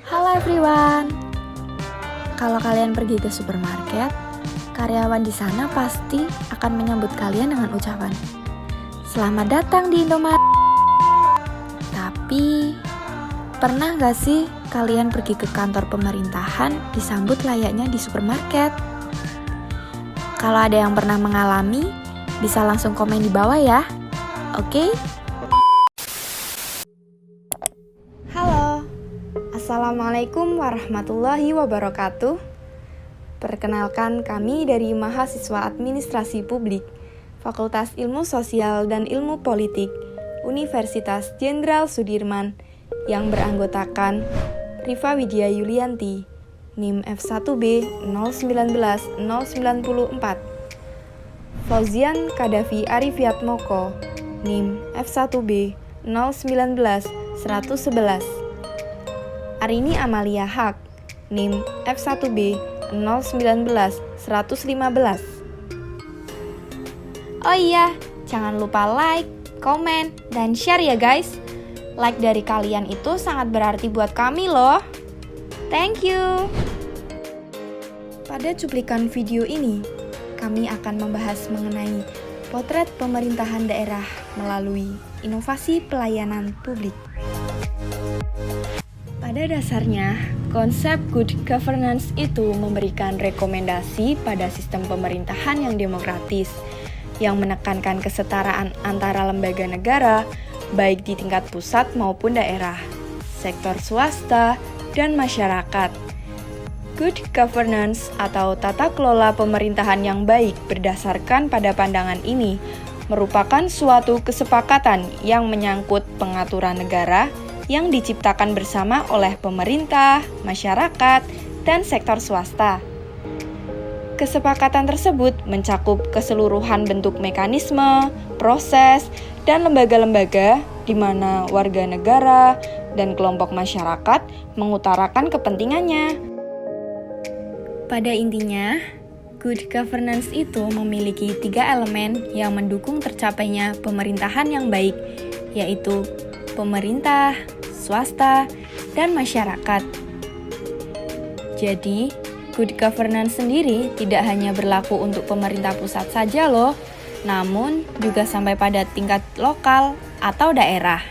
Halo everyone. Kalau kalian pergi ke supermarket, karyawan di sana pasti akan menyambut kalian dengan ucapan, "Selamat datang di Indomaret." Tapi, pernah gak sih kalian pergi ke kantor pemerintahan disambut layaknya di supermarket? Kalau ada yang pernah mengalami, bisa langsung komen di bawah ya. Oke? Halo. Assalamualaikum warahmatullahi wabarakatuh. Perkenalkan, kami dari mahasiswa Administrasi Publik, Fakultas Ilmu Sosial dan Ilmu Politik, Universitas Jenderal Sudirman, yang beranggotakan Rifa Widya Yulianti, NIM F1B 019094, Fauzian Kadafi Arifiatmoko, NIM F1B 019111, Arini Amalia Haq, NIM F1B 019115. Oh iya, jangan lupa like, komen, dan share ya guys. Like dari kalian itu sangat berarti buat kami loh. Thank you. Pada cuplikan video ini, kami akan membahas mengenai potret pemerintahan daerah melalui inovasi pelayanan publik. Pada dasarnya, konsep good governance itu memberikan rekomendasi pada sistem pemerintahan yang demokratis, yang menekankan kesetaraan antara lembaga negara, baik di tingkat pusat maupun daerah, sektor swasta, dan masyarakat. Good governance atau tata kelola pemerintahan yang baik berdasarkan pada pandangan ini merupakan suatu kesepakatan yang menyangkut pengaturan negara yang diciptakan bersama oleh pemerintah, masyarakat, dan sektor swasta. Kesepakatan tersebut mencakup keseluruhan bentuk mekanisme, proses, dan lembaga-lembaga di mana warga negara dan kelompok masyarakat mengutarakan kepentingannya. Pada intinya, good governance itu memiliki 3 elemen yang mendukung tercapainya pemerintahan yang baik, yaitu pemerintah, swasta, dan masyarakat. Jadi, good governance sendiri tidak hanya berlaku untuk pemerintah pusat saja loh, namun juga sampai pada tingkat lokal atau daerah.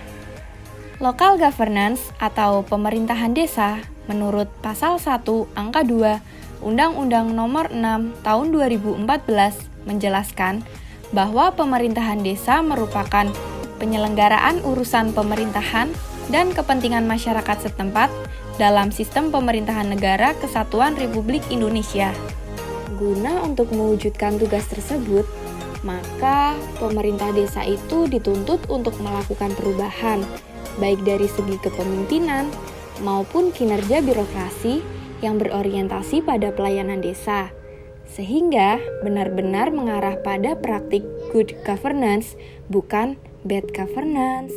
Local governance atau pemerintahan desa menurut Pasal 1 Angka 2 Undang-Undang Nomor 6 Tahun 2014 menjelaskan bahwa pemerintahan desa merupakan penyelenggaraan urusan pemerintahan dan kepentingan masyarakat setempat dalam sistem pemerintahan negara Kesatuan Republik Indonesia. Guna untuk mewujudkan tugas tersebut, maka pemerintah desa itu dituntut untuk melakukan perubahan, baik dari segi kepemimpinan maupun kinerja birokrasi yang berorientasi pada pelayanan desa, sehingga benar-benar mengarah pada praktik good governance, bukan bad governance.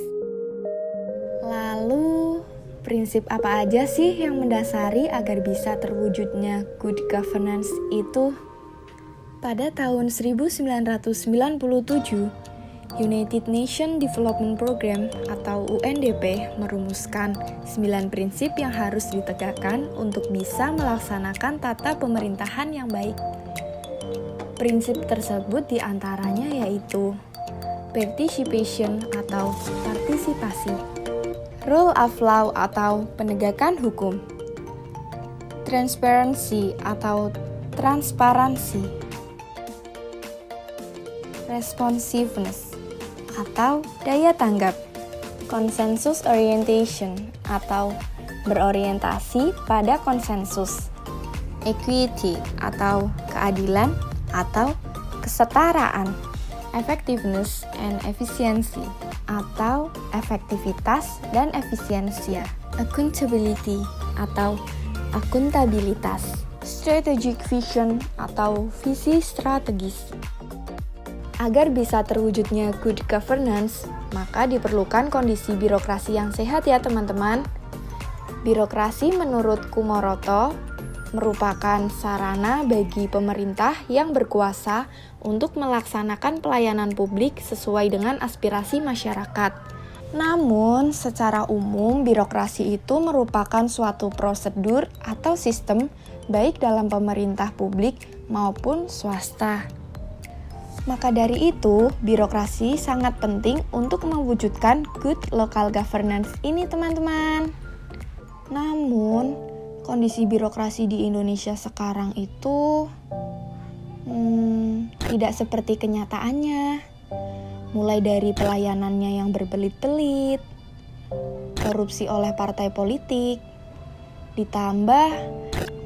Lalu, prinsip apa aja sih yang mendasari agar bisa terwujudnya good governance itu? Pada tahun 1997, United Nations Development Program atau UNDP merumuskan 9 prinsip yang harus ditegakkan untuk bisa melaksanakan tata pemerintahan yang baik. Prinsip tersebut diantaranya yaitu participation atau partisipasi, rule of law atau penegakan hukum, transparency atau transparansi, responsiveness atau daya tanggap, consensus orientation atau berorientasi pada konsensus, equity atau keadilan atau kesetaraan, effectiveness and efficiency atau efektivitas dan efisiensia, accountability atau akuntabilitas, strategic vision atau visi strategis. Agar bisa terwujudnya good governance, maka diperlukan kondisi birokrasi yang sehat ya teman-teman. Birokrasi menurut Kumoroto merupakan sarana bagi pemerintah yang berkuasa untuk melaksanakan pelayanan publik sesuai dengan aspirasi masyarakat. Namun, secara umum birokrasi itu merupakan suatu prosedur atau sistem baik dalam pemerintah publik maupun swasta. Maka dari itu, birokrasi sangat penting untuk mewujudkan good local governance ini, teman-teman. Namun, kondisi birokrasi di Indonesia sekarang itu tidak seperti kenyataannya. Mulai dari pelayanannya yang berbelit-belit, korupsi oleh partai politik, ditambah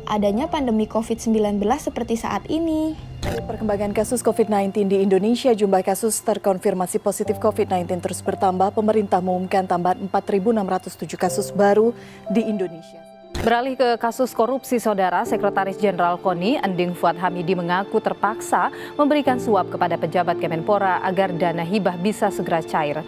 adanya pandemi COVID-19 seperti saat ini. Perkembangan kasus COVID-19 di Indonesia, jumlah kasus terkonfirmasi positif COVID-19 terus bertambah. Pemerintah mengumumkan tambahan 4.607 kasus baru di Indonesia. Beralih ke kasus korupsi, Saudara, Sekretaris Jenderal KONI, Ending Fuad Hamidi mengaku terpaksa memberikan suap kepada pejabat Kemenpora agar dana hibah bisa segera cair.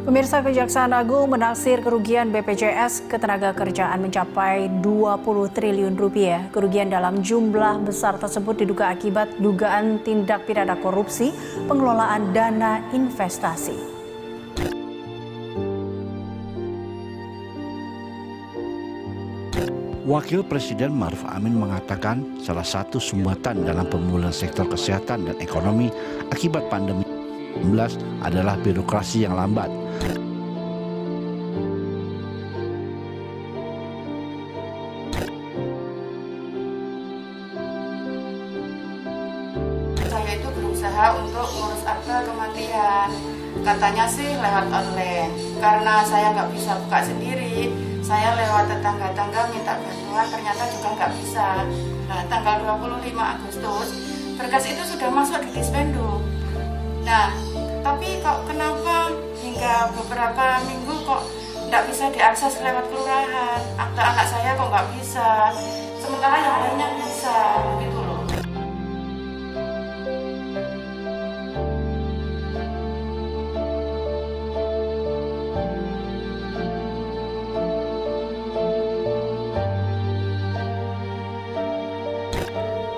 Pemirsa, Kejaksaan Agung menaksir kerugian BPJS Ketenagakerjaan mencapai 20 triliun rupiah. Kerugian dalam jumlah besar tersebut diduga akibat dugaan tindak pidana korupsi pengelolaan dana investasi. Wakil Presiden Ma'ruf Amin mengatakan salah satu sumbatan dalam pemulihan sektor kesehatan dan ekonomi akibat pandemi COVID-19 adalah birokrasi yang lambat. Saya itu berusaha untuk ngurus akta kematian. Katanya sih lewat online. Karena saya nggak bisa buka sendiri, saya lewat tetangga-tetangga minta bantuan, ternyata juga nggak bisa. Nah, tanggal 25 Agustus, berkas itu sudah masuk di Dispenduk. Nah, tapi kok kenapa hingga beberapa minggu kok nggak bisa diakses lewat kelurahan? Akta anak saya kok nggak bisa, sementara yang lainnya bisa, gitu loh.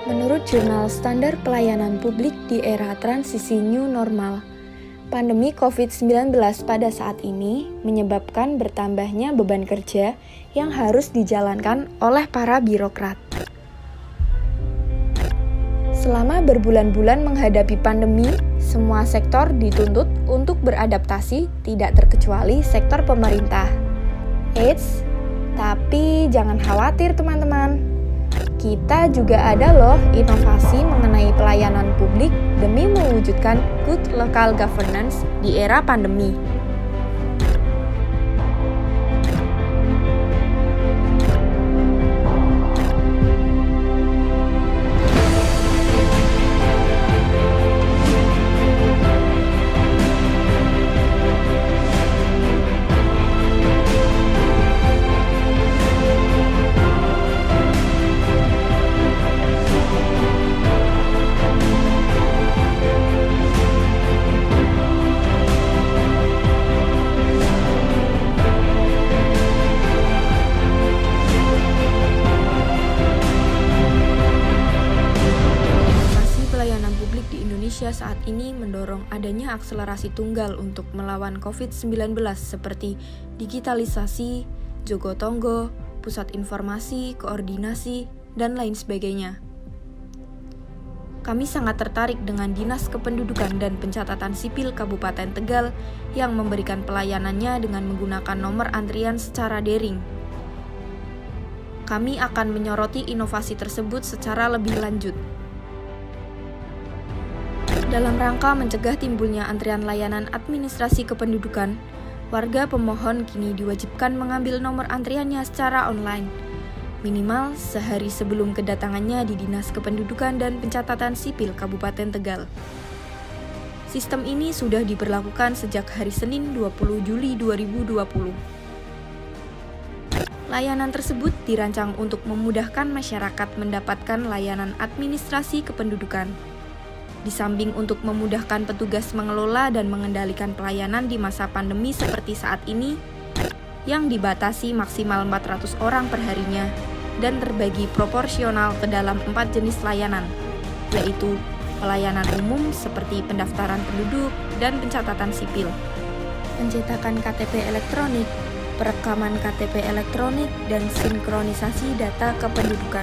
Menurut Jurnal Standar Pelayanan Publik di era transisi New Normal, pandemi COVID-19 pada saat ini menyebabkan bertambahnya beban kerja yang harus dijalankan oleh para birokrat. Selama berbulan-bulan menghadapi pandemi, semua sektor dituntut untuk beradaptasi, tidak terkecuali sektor pemerintah. Eits, tapi jangan khawatir teman-teman. Kita juga ada loh inovasi mengenai pelayanan publik demi mewujudkan good local governance di era pandemi. Saat ini mendorong adanya akselerasi tunggal untuk melawan COVID-19 seperti digitalisasi, Jogotongo, pusat informasi, koordinasi, dan lain sebagainya. Kami sangat tertarik dengan Dinas Kependudukan dan Pencatatan Sipil Kabupaten Tegal yang memberikan pelayanannya dengan menggunakan nomor antrian secara daring. Kami akan menyoroti inovasi tersebut secara lebih lanjut. Dalam rangka mencegah timbulnya antrian layanan administrasi kependudukan, warga pemohon kini diwajibkan mengambil nomor antriannya secara online, minimal sehari sebelum kedatangannya di Dinas Kependudukan dan Pencatatan Sipil Kabupaten Tegal. Sistem ini sudah diberlakukan sejak hari Senin 20 Juli 2020. Layanan tersebut dirancang untuk memudahkan masyarakat mendapatkan layanan administrasi kependudukan. Di samping untuk memudahkan petugas mengelola dan mengendalikan pelayanan di masa pandemi seperti saat ini, yang dibatasi maksimal 400 orang per harinya dan terbagi proporsional ke dalam 4 jenis layanan, yaitu pelayanan umum seperti pendaftaran penduduk dan pencatatan sipil, pencetakan KTP elektronik, perekaman KTP elektronik, dan sinkronisasi data kependudukan.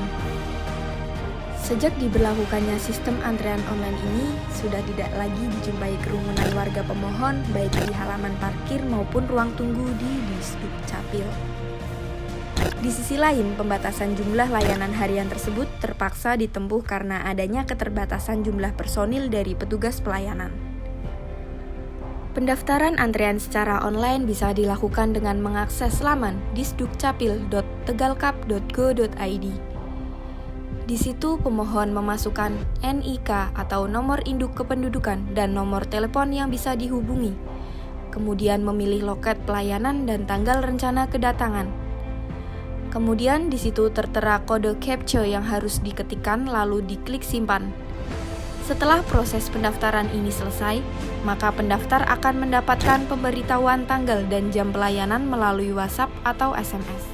Sejak diberlakukannya sistem antrean online ini, sudah tidak lagi dijumpai kerumunan warga pemohon baik di halaman parkir maupun ruang tunggu di Disduk Capil. Di sisi lain, pembatasan jumlah layanan harian tersebut terpaksa ditempuh karena adanya keterbatasan jumlah personil dari petugas pelayanan. Pendaftaran antrean secara online bisa dilakukan dengan mengakses laman disdukcapil.tegalkap.go.id. Di situ pemohon memasukkan NIK atau nomor induk kependudukan dan nomor telepon yang bisa dihubungi. Kemudian memilih loket pelayanan dan tanggal rencana kedatangan. Kemudian di situ tertera kode captcha yang harus diketikkan lalu diklik simpan. Setelah proses pendaftaran ini selesai, maka pendaftar akan mendapatkan pemberitahuan tanggal dan jam pelayanan melalui WhatsApp atau SMS.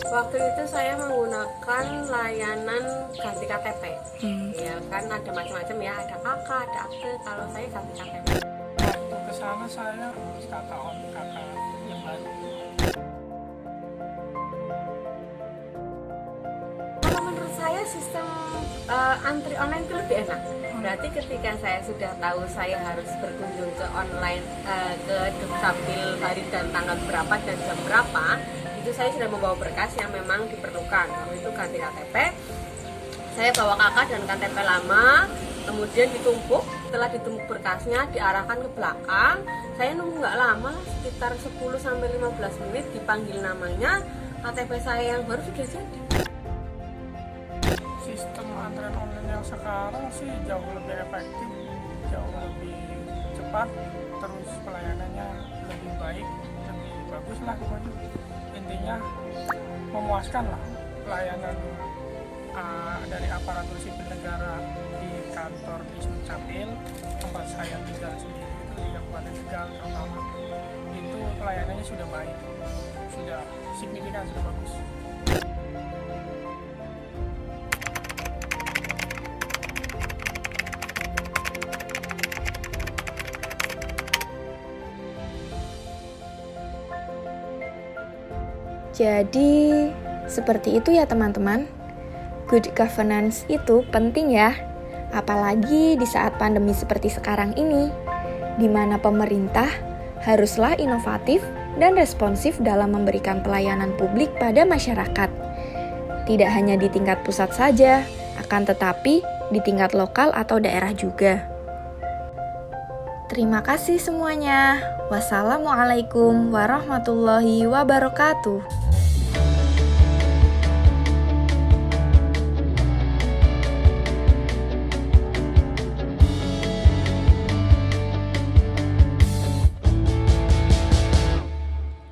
Waktu itu saya menggunakan layanan ganti KTP. Ya kan ada macam-macam ya, ada KK, ada akte. Kalau saya ganti KTP. Waktu ke sana saya urus KK yang baru. Kalau menurut saya sistem antri online itu lebih enak. Berarti ketika saya sudah tahu saya harus berkunjung ke online ke Dukcapil hari dan tanggal berapa dan jam berapa, itu saya sudah membawa berkas yang memang diperlukan. Waktu itu ganti KTP, saya bawa KK dan KTP lama, kemudian ditumpuk. Setelah ditumpuk berkasnya, diarahkan ke belakang. Saya nunggu nggak lama, sekitar 10-15 menit, dipanggil namanya, KTP saya yang baru sudah jadi. Sistem antrean online yang sekarang sih jauh lebih efektif, jauh lebih cepat, terus pelayanannya lebih baik, lebih bagus lah pokoknya. Intinya memuaskan lah pelayanan dari aparatur sipil negara di kantor Disduk Capil tempat saya tinggal sendiri itu di Kabupaten Tegal terutama, itu pelayanannya sudah baik, sudah signifikan, sudah bagus. Jadi, seperti itu ya teman-teman. Good governance itu penting ya, apalagi di saat pandemi seperti sekarang ini, di mana pemerintah haruslah inovatif dan responsif dalam memberikan pelayanan publik pada masyarakat. Tidak hanya di tingkat pusat saja, akan tetapi di tingkat lokal atau daerah juga. Terima kasih semuanya. Wassalamualaikum warahmatullahi wabarakatuh.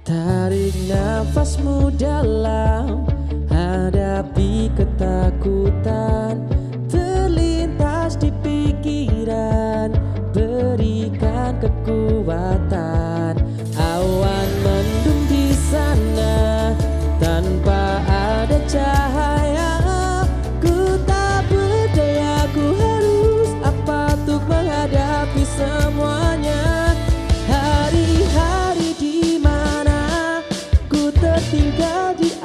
Tarik nafasmu dalam, hadapi ketakutan, terlintas di pikiran, berikan kekuatan. Awan mendung di sana, tanpa ada cahaya. Ku tak berdaya, ku harus apa untuk menghadapi semuanya. Hari-hari di mana ku tertinggal di